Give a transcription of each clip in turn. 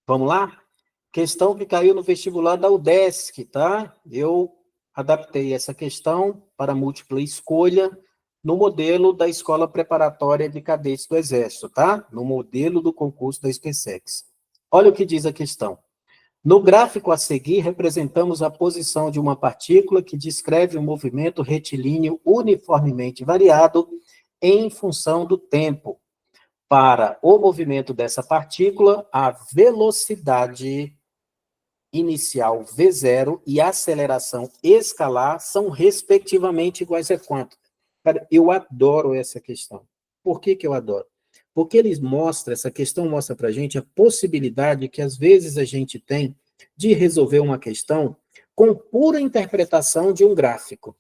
Vamos lá? Questão que caiu no vestibular da UDESC, tá? Eu adaptei essa questão para múltipla escolha no modelo da Escola Preparatória de Cadetes do Exército, tá? No modelo do concurso da SpaceX. Olha o que diz a questão. No gráfico a seguir, representamos a posição de uma partícula que descreve um movimento retilíneo uniformemente variado em função do tempo. Para o movimento dessa partícula, a velocidade inicial V0 e a aceleração escalar são respectivamente iguais a quanto? Cara, eu adoro essa questão. Por que que eu adoro? Porque essa questão mostra para a gente a possibilidade que às vezes a gente tem de resolver uma questão com pura interpretação de um gráfico.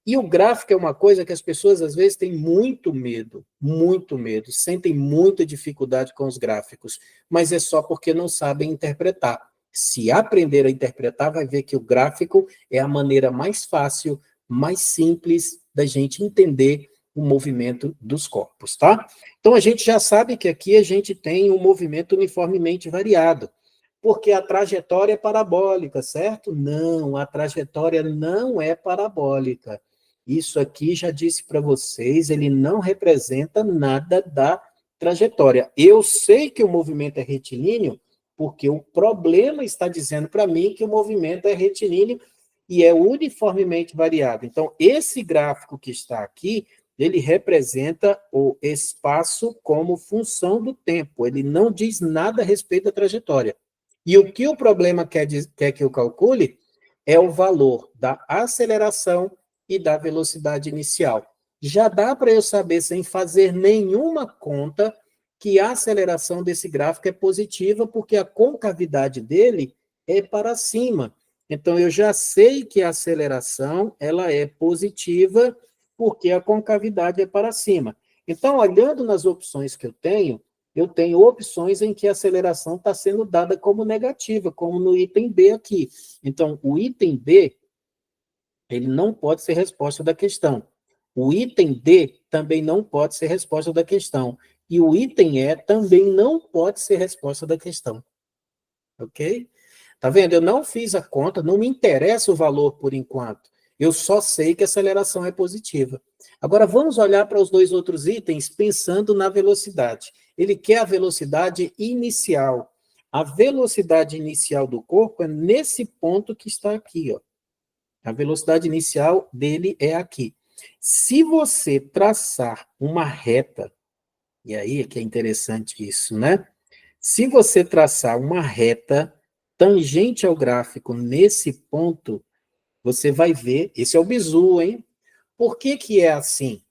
E o gráfico é uma coisa que as pessoas às vezes têm muito medo, sentem muita dificuldade com os gráficos, mas é só porque não sabem interpretar. Se aprender a interpretar, vai ver que o gráfico é a maneira mais fácil, mais simples da gente entender o movimento dos corpos, tá? Então a gente já sabe que aqui a gente tem um movimento uniformemente variado, porque a trajetória é parabólica, certo? Não, a trajetória não é parabólica. Isso aqui já disse para vocês, ele não representa nada da trajetória. Eu sei que o movimento é retilíneo, porque o problema está dizendo para mim que o movimento é retilíneo e é uniformemente variado. Então, esse gráfico que está aqui, ele representa o espaço como função do tempo. Ele não diz nada a respeito da trajetória. E o que o problema quer que eu calcule é o valor da aceleração e da velocidade inicial. Já dá para eu saber, sem fazer nenhuma conta, que a aceleração desse gráfico é positiva, porque a concavidade dele é para cima. Então, eu já sei que a aceleração ela é positiva, porque a concavidade é para cima. Então, olhando nas opções que eu tenho opções em que a aceleração está sendo dada como negativa, como no item B aqui. Então, o item B, ele não pode ser resposta da questão. O item D também não pode ser resposta da questão. E o item E também não pode ser resposta da questão. Ok? Tá vendo? Eu não fiz a conta, não me interessa o valor por enquanto. Eu só sei que a aceleração é positiva. Agora, vamos olhar para os dois outros itens pensando na velocidade. Ele quer a velocidade inicial. A velocidade inicial do corpo é nesse ponto que está aqui, ó. A velocidade inicial dele é aqui. Se você traçar uma reta, e aí é que é interessante isso, né? Se você traçar uma reta tangente ao gráfico nesse ponto, você vai ver, esse é o bizu, hein? Por que que é assim?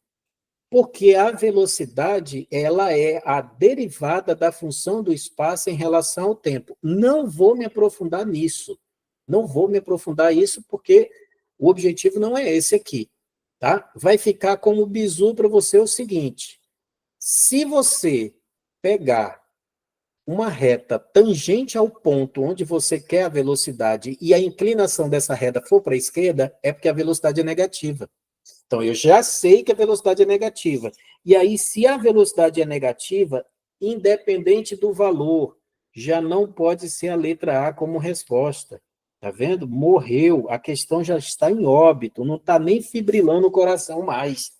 Porque a velocidade, ela é a derivada da função do espaço em relação ao tempo. Não vou me aprofundar nisso. Não vou me aprofundar nisso porque o objetivo não é esse aqui, tá? Vai ficar como bizu para você o seguinte: se você pegar uma reta tangente ao ponto onde você quer a velocidade e a inclinação dessa reta for para a esquerda, é porque a velocidade é negativa. Então, eu já sei que a velocidade é negativa. E aí, se a velocidade é negativa, independente do valor, já não pode ser a letra A como resposta. Tá vendo? Morreu. A questão já está em óbito. Não está nem fibrilando o coração mais.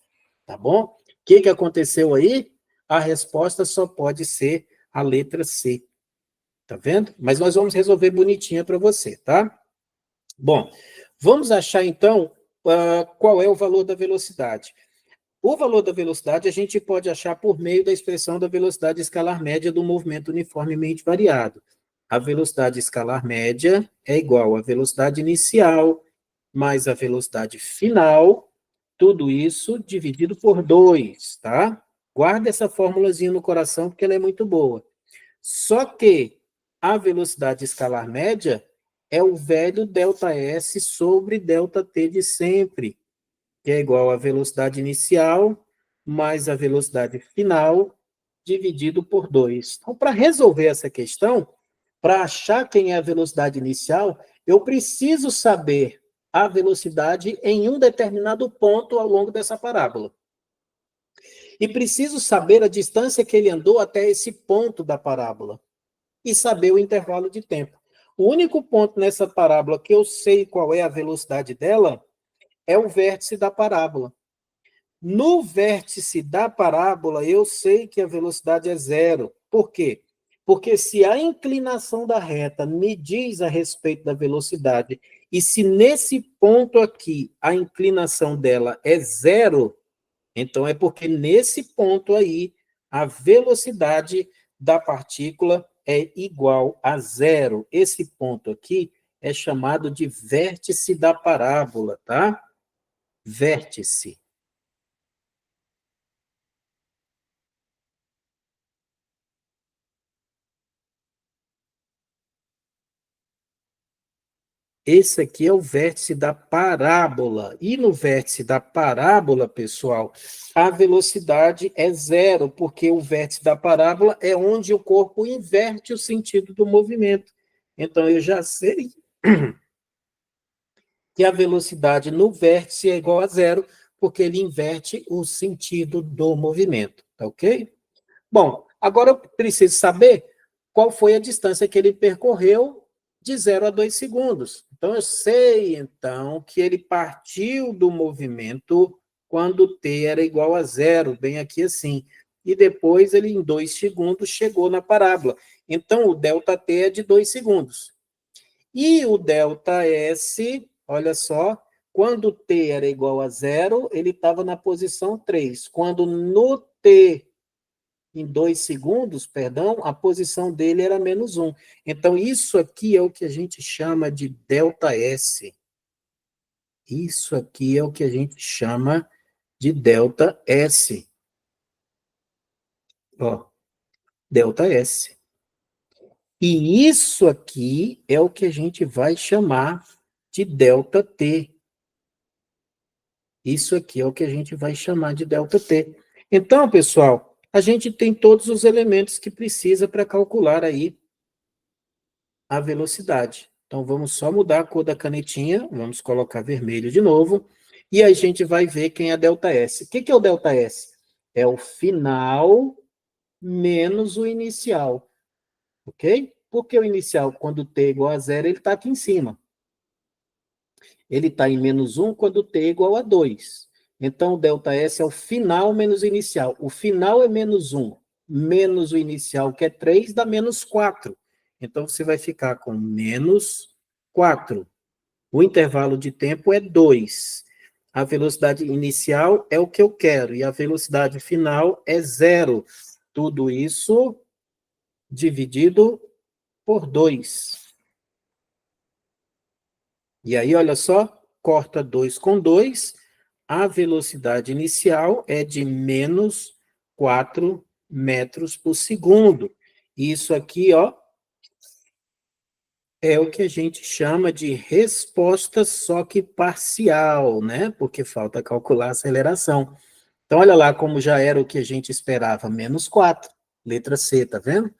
Tá bom? O que que aconteceu aí? A resposta só pode ser a letra C. Tá vendo? Mas nós vamos resolver bonitinha para você, tá? Bom, vamos achar então qual é o valor da velocidade. O valor da velocidade a gente pode achar por meio da expressão da velocidade escalar média do movimento uniformemente variado. A velocidade escalar média é igual à velocidade inicial mais a velocidade final, tudo isso dividido por 2, tá? Guarda essa formulazinha no coração porque ela é muito boa. Só que a velocidade escalar média é o velho ΔS sobre ΔT de sempre, que é igual à velocidade inicial mais a velocidade final dividido por 2. Então, para resolver essa questão, para achar quem é a velocidade inicial, eu preciso saber a velocidade em um determinado ponto ao longo dessa parábola. E preciso saber a distância que ele andou até esse ponto da parábola. e saber o intervalo de tempo. O único ponto nessa parábola que eu sei qual é a velocidade dela é o vértice da parábola. No vértice da parábola, eu sei que a velocidade é zero. Por quê? Porque se a inclinação da reta me diz a respeito da velocidade, e se nesse ponto aqui a inclinação dela é zero, então é porque nesse ponto aí a velocidade da partícula é igual a zero. Esse ponto aqui é chamado de vértice da parábola, tá? Vértice. Esse aqui é o vértice da parábola. E no vértice da parábola, pessoal, a velocidade é zero, porque o vértice da parábola é onde o corpo inverte o sentido do movimento. Então, eu já sei que a velocidade no vértice é igual a zero, porque ele inverte o sentido do movimento, tá ok? Bom, agora eu preciso saber qual foi a distância que ele percorreu de 0 a 2 segundos. Então, eu sei, então, que ele partiu do movimento quando t era igual a zero, bem aqui assim. E depois, ele, em 2 segundos, chegou na parábola. Então, o ΔT é de 2 segundos. E o ΔS, olha só, quando t era igual a zero, ele estava na posição 3. Quando no t em 2 segundos, perdão, a posição dele era menos 1. Então, isso aqui é o que a gente chama de ΔS. Isso aqui é o que a gente chama de ΔS. Ó, ΔS. E isso aqui é o que a gente vai chamar de ΔT. Isso aqui é o que a gente vai chamar de ΔT. Então, pessoal, a gente tem todos os elementos que precisa para calcular aí a velocidade. Então, vamos só mudar a cor da canetinha, vamos colocar vermelho de novo, e a gente vai ver quem é ΔS. O que é o ΔS? É o final menos o inicial, ok? Porque o inicial, quando t é igual a zero, ele está aqui em cima. Ele está em menos 1 quando t é igual a 2. Então, o ΔS é o final menos o inicial. O final é menos 1, menos o inicial, que é 3, dá menos 4. Então, você vai ficar com menos 4. O intervalo de tempo é 2. A velocidade inicial é o que eu quero, e a velocidade final é 0. Tudo isso dividido por 2. E aí, olha só, corta 2 com 2, a velocidade inicial é de menos 4 metros por segundo. Isso aqui, ó, é o que a gente chama de resposta, só que parcial, né? Porque falta calcular a aceleração. Então, olha lá como já era o que a gente esperava, menos 4, letra C, tá vendo?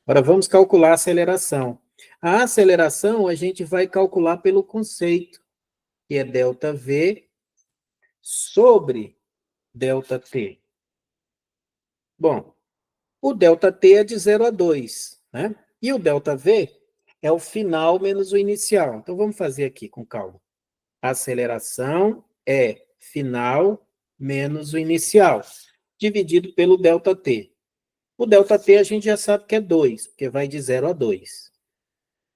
Agora, vamos calcular a aceleração. A aceleração a gente vai calcular pelo conceito, que é ΔV sobre ΔT. Bom, o ΔT é de 0 a 2, né? E o ΔV é o final menos o inicial. Então, vamos fazer aqui com calma. A aceleração é final menos o inicial, dividido pelo ΔT. O ΔT a gente já sabe que é 2, porque vai de 0 a 2.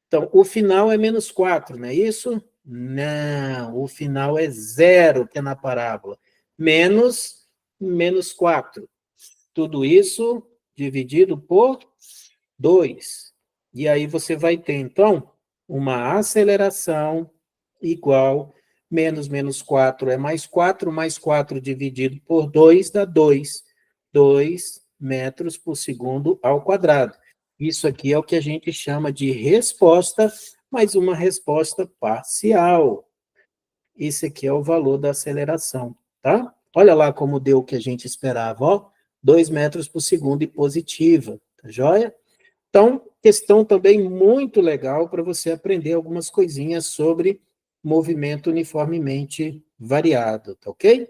Então, o final é menos 4, não é isso? Não, o final é 0, que é na parábola. Menos 4. Tudo isso dividido por 2. E aí você vai ter, então, uma aceleração igual menos 4 é mais 4 dividido por 2 dá 2. 2 metros por segundo ao quadrado. Isso aqui é o que a gente chama de resposta, mas uma resposta parcial. Esse aqui é o valor da aceleração, tá? Olha lá como deu o que a gente esperava, ó. 2 metros por segundo e positiva, tá joia? Então, questão também muito legal para você aprender algumas coisinhas sobre movimento uniformemente variado, tá ok?